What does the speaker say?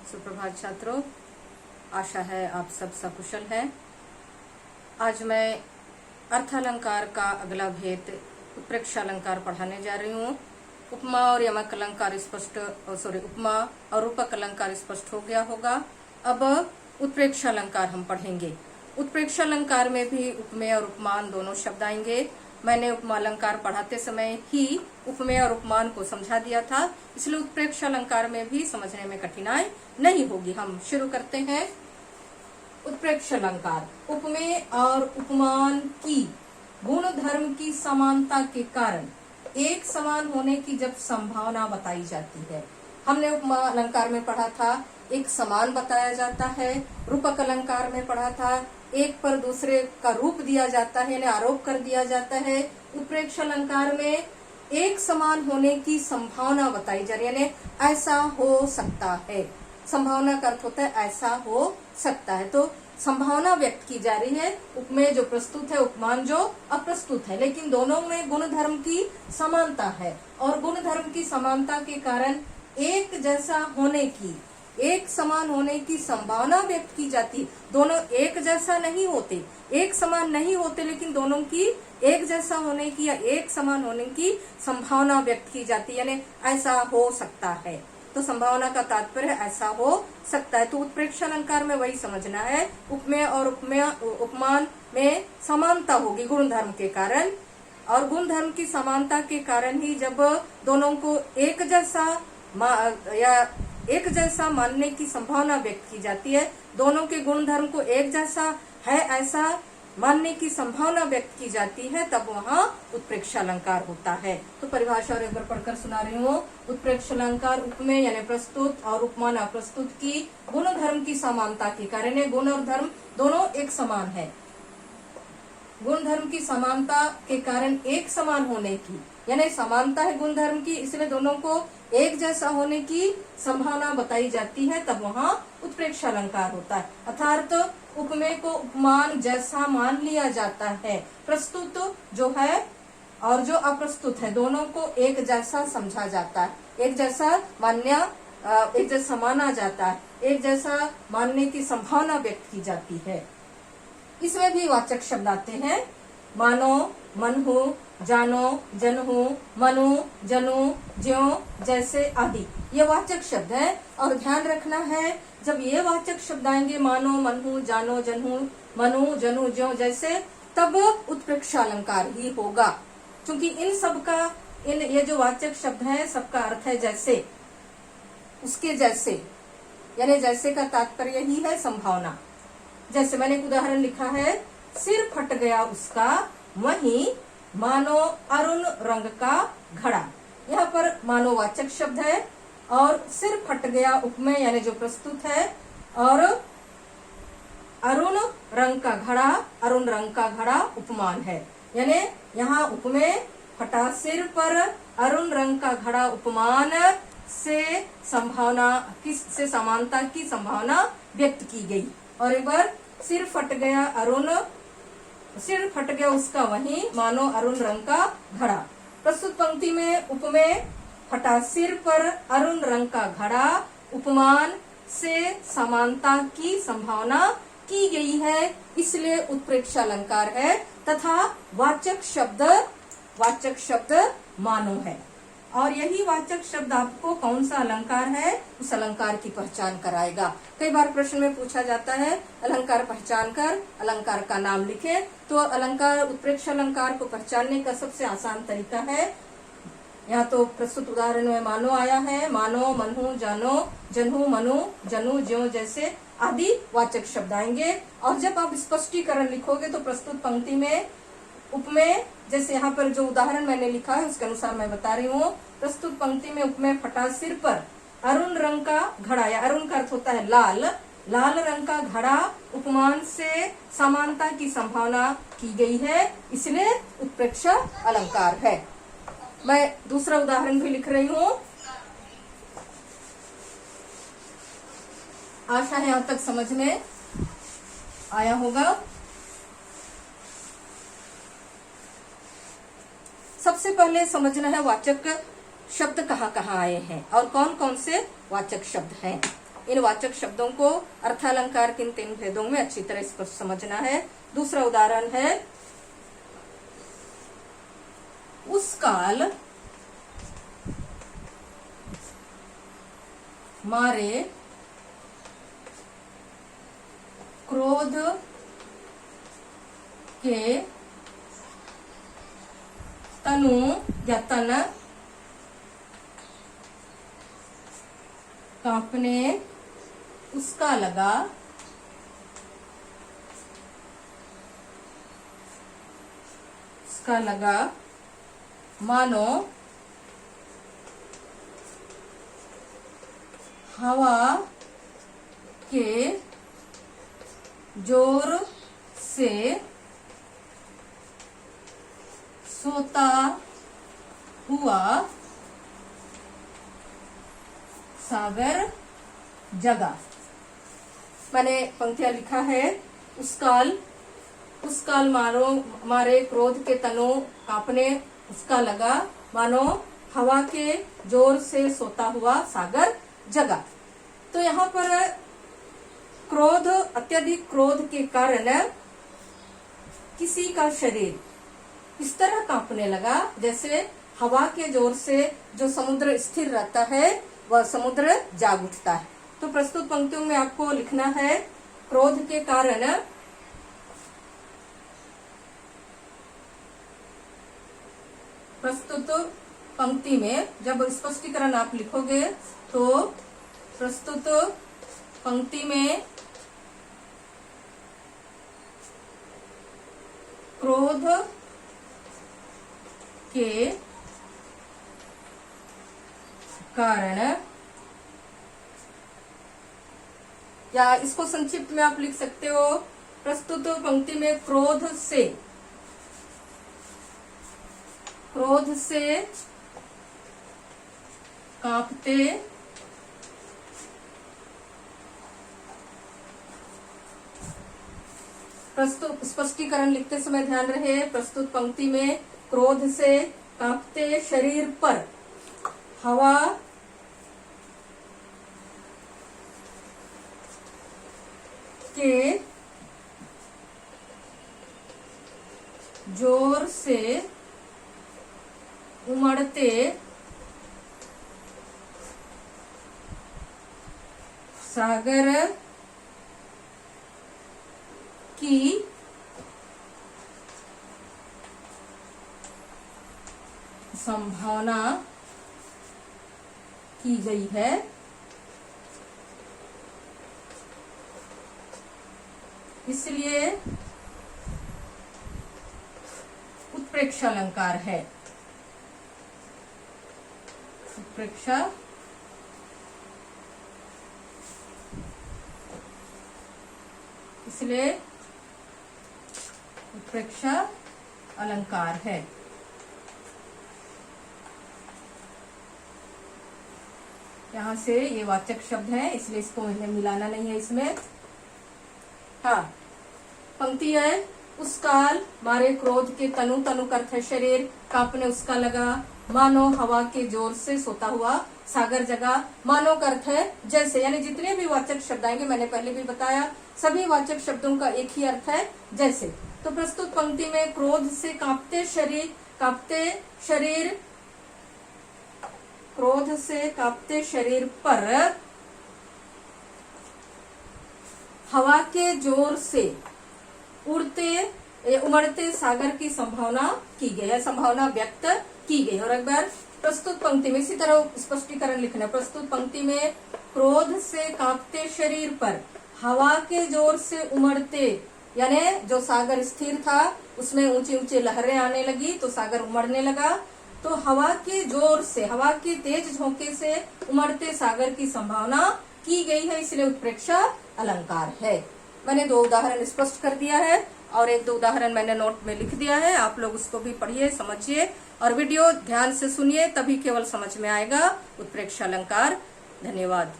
सुप्रभात छात्रों, आशा है आप सब सकुशल हैं। आज मैं अर्थालंकार का अगला भेद उत्प्रेक्षा अलंकार पढ़ाने जा रही हूँ। उपमा और यमक अलंकार उपमा और रूपक अलंकार स्पष्ट हो गया होगा। अब उत्प्रेक्षा अलंकार हम पढ़ेंगे। उत्प्रेक्षा अलंकार में भी उपमेय और उपमान दोनों शब्द आएंगे। मैंने उपमा अलंकार पढ़ाते समय ही उपमेय और उपमान को समझा दिया था, इसलिए उत्प्रेक्षा अलंकार में भी समझने में कठिनाई नहीं होगी। हम शुरू करते हैं। उत्प्रेक्षा अलंकार उपमेय और उपमान की गुण धर्म की समानता के कारण एक समान होने की जब संभावना बताई जाती है। हमने उपमा अलंकार में पढ़ा था एक समान बताया जाता है। रूपक अलंकार में पढ़ा था एक पर दूसरे का रूप दिया जाता है, यानी आरोप कर दिया जाता है। उत्प्रेक्षा अलंकार में एक समान होने की संभावना बताई जा रही है, यानी ऐसा हो सकता है। संभावना का अर्थ होता है ऐसा हो सकता है, तो संभावना व्यक्त की जा रही है। उपमेय जो प्रस्तुत है, उपमान जो अप्रस्तुत है, लेकिन दोनों में गुण धर्म की समानता है और गुण धर्म की समानता के कारण एक जैसा होने की, एक समान होने की संभावना व्यक्त की जाती है। दोनों एक जैसा नहीं होते, एक समान नहीं होते, लेकिन दोनों की एक जैसा होने की या एक समान होने की संभावना व्यक्त की जाती है, यानी ऐसा हो सकता है। तो संभावना का तात्पर्य ऐसा हो सकता है। तो उत्प्रेक्षा अलंकार में वही समझना है। उपमेय और उपमान में समानता होगी गुण धर्म के कारण, और गुण धर्म की समानता के कारण ही जब दोनों को एक जैसा मानने की संभावना व्यक्त की जाती है, दोनों के गुण धर्म को एक जैसा है ऐसा मानने की संभावना व्यक्त की जाती है, तब वहाँ उत्प्रेक्षा अलंकार होता है। तो परिभाषा और एक बार पढ़कर सुना रही हूँ। उत्प्रेक्षा अलंकार उपमेय यानी प्रस्तुत और उपमान अप्रस्तुत की गुण धर्म की समानता के कारण, गुण और धर्म दोनों एक समान है। गुण धर्म की समानता के कारण एक समान होने की, यानी समानता है गुण धर्म की, इसलिए दोनों को एक जैसा होने की संभावना बताई जाती है, तब वहाँ उत्प्रेक्षा अलंकार होता है। अर्थात उपमेय को उपमान जैसा मान लिया जाता है, प्रस्तुत जो है और जो अप्रस्तुत है दोनों को एक जैसा समझा जाता है, एक जैसा माना जाता है, एक जैसा मानने की संभावना व्यक्त की जाती है। इसमें भी वाचक शब्द आते हैं, मानो, मनहु, जानो, जनहु, मनु, जनु, ज्यों, जैसे आदि, ये वाचक शब्द है। और ध्यान रखना है, जब ये वाचक शब्द आएंगे मानो, मनहु, जानो, जनहु, मनु, जनु, ज्यों, जैसे, तब उत्प्रेक्षा अलंकार ही होगा, क्योंकि इन सब का ये जो वाचक शब्द है सबका अर्थ है जैसे, उसके जैसे, यानी जैसे का तात्पर्य ही है संभावना। जैसे मैंने एक उदाहरण लिखा है, सिर फट गया उसका वहीं मानो अरुण रंग का घड़ा। यहाँ पर मानो वाचक शब्द है और सिर फट गया उपमेय यानी जो प्रस्तुत है, और अरुण रंग का घड़ा उपमान है। यानी यहाँ उपमेय फटा सिर पर अरुण रंग का घड़ा उपमान से समानता की संभावना व्यक्त की गई। और एक बार, सिर फट गया उसका वहीं मानो अरुण रंग का घड़ा। प्रस्तुत पंक्ति में उपमेय फटा सिर पर अरुण रंग का घड़ा उपमान से समानता की संभावना की गई है, इसलिए उत्प्रेक्षा अलंकार है, तथा वाचक शब्द मानो है। और यही वाचक शब्द आपको कौन सा अलंकार है उस अलंकार की पहचान कराएगा। कई बार प्रश्न में पूछा जाता है अलंकार पहचान कर अलंकार का नाम लिखे, तो अलंकार उत्प्रेक्षा अलंकार को पहचानने का सबसे आसान तरीका है, यहाँ तो प्रस्तुत उदाहरण में मानो आया है, मानो, मनहु, जानो, जनहु, मनु, जनु, ज्यों, जैसे आदि वाचक शब्द आएंगे। और जब आप स्पष्टीकरण लिखोगे तो प्रस्तुत पंक्ति में उपमेय, जैसे यहाँ पर जो उदाहरण मैंने लिखा है उसके अनुसार मैं बता रही हूँ। प्रस्तुत पंक्ति में उपमेय फटा सिर पर अरुण रंग का घड़ा, या अरुण का अर्थ होता है लाल रंग का घड़ा उपमान से समानता की संभावना की गई है, इसलिए उत्प्रेक्षा अलंकार है। मैं दूसरा उदाहरण भी लिख रही हूँ। आशा है यहाँ तक समझ में आया होगा। सबसे पहले समझना है वाचक शब्द कहाँ कहाँ आए हैं और कौन कौन से वाचक शब्द हैं। इन वाचक शब्दों को अर्थालंकार के इन 3 भेदों में अच्छी तरह स्पष्ट समझना है। दूसरा उदाहरण है, उस काल मारे क्रोध के तनु या तन कांपने उसका लगा, मानो हवा के जोर से सोता हुआ सागर जगा। मैंने पंक्तियां लिखा है, उस काल मारे क्रोध के तनु कांपने उसका लगा, मानो हवा के जोर से सोता हुआ सागर जगा। तो यहाँ पर क्रोध, अत्यधिक क्रोध के कारण किसी का शरीर इस तरह कांपने लगा जैसे हवा के जोर से जो समुद्र स्थिर रहता है वह समुद्र जाग उठता है। तो प्रस्तुत पंक्तियों में आपको लिखना है, क्रोध के कारण प्रस्तुत पंक्ति में जब स्पष्टीकरण आप लिखोगे तो प्रस्तुत पंक्ति में क्रोध के कारण, या इसको संक्षिप्त में आप लिख सकते हो, प्रस्तुत पंक्ति में क्रोध से कांपते प्रस्तुत, स्पष्टीकरण लिखते समय ध्यान रहे, प्रस्तुत पंक्ति में क्रोध से कांपते शरीर पर हवा के जोर से उमड़ते सागर की संभावना की गई है। इसलिए उत्प्रेक्षा अलंकार है। उत्प्रेक्षा इसलिए उत्प्रेक्षा अलंकार है। यहाँ से ये वाचक शब्द है इसलिए इसको मुझे मिलाना नहीं है इसमें। हाँ, पंक्ति है, उस काल मारे क्रोध के तनु, तनु का अर्थ है शरीर, कांपने उसका लगा, मानो हवा के जोर से सोता हुआ सागर जगा। मानो का अर्थ है जैसे, यानी जितने भी वाचक शब्द आएंगे, मैंने पहले भी बताया, सभी वाचक शब्दों का एक ही अर्थ है जैसे। तो प्रस्तुत पंक्ति में क्रोध से कांपते शरीर, क्रोध से कांपते शरीर पर हवा के जोर से उमड़ते सागर की संभावना की गई है, संभावना व्यक्त की गई। और एक बार प्रस्तुत पंक्ति में इसी तरह स्पष्टीकरण लिखना, प्रस्तुत पंक्ति में क्रोध से कांपते शरीर पर हवा के जोर से उमड़ते, यानी जो सागर स्थिर था उसमें ऊंची ऊंची लहरें आने लगी तो सागर उमड़ने लगा। तो हवा के जोर से, हवा के तेज झोंके से उमड़ते सागर की संभावना की गई है, इसलिए उत्प्रेक्षा अलंकार है। मैंने 2 उदाहरण स्पष्ट कर दिया है और 1-2 उदाहरण मैंने नोट में लिख दिया है, आप लोग उसको भी पढ़िए, समझिए और वीडियो ध्यान से सुनिए, तभी केवल समझ में आएगा उत्प्रेक्षा अलंकार। धन्यवाद।